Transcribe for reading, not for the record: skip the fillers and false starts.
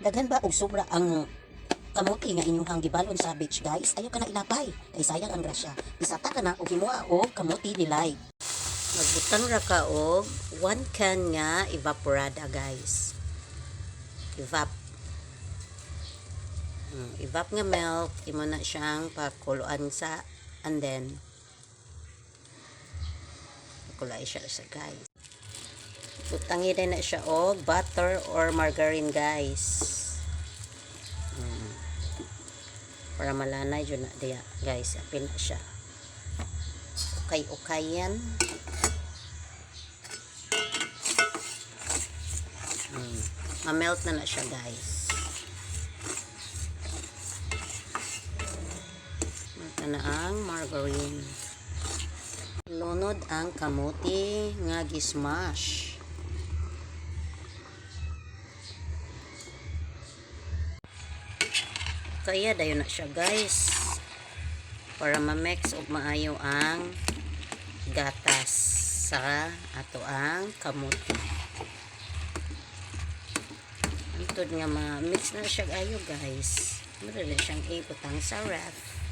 Daghan ba og sobra ang kamuti nga inyong gibalon sa beach, guys? Ayaw ka na ilapay, kay sayang ang grasya. Isata ka na og himuha og kamuti nilay. Magbutang ra ka og 1 can nga evaporada, guys. Evap nga milk, imo na siyang pakuluan sa, and then kulay siya sa, guys. Butangi din na siya og butter or margarine, guys. Para malanay yun na diya, guys. Apin na siya. Ukay-ukayan. Ma-melt na siya, guys. Mata na ang margarine. Lunod ang kamuti nga gismash. Kaya dayon na siya, guys, para ma-mix og maayo ang gatas sa ato ang kamuti. Antod nga ma-mix na siya ayo, guys. Madali siyang ibutang sa ref.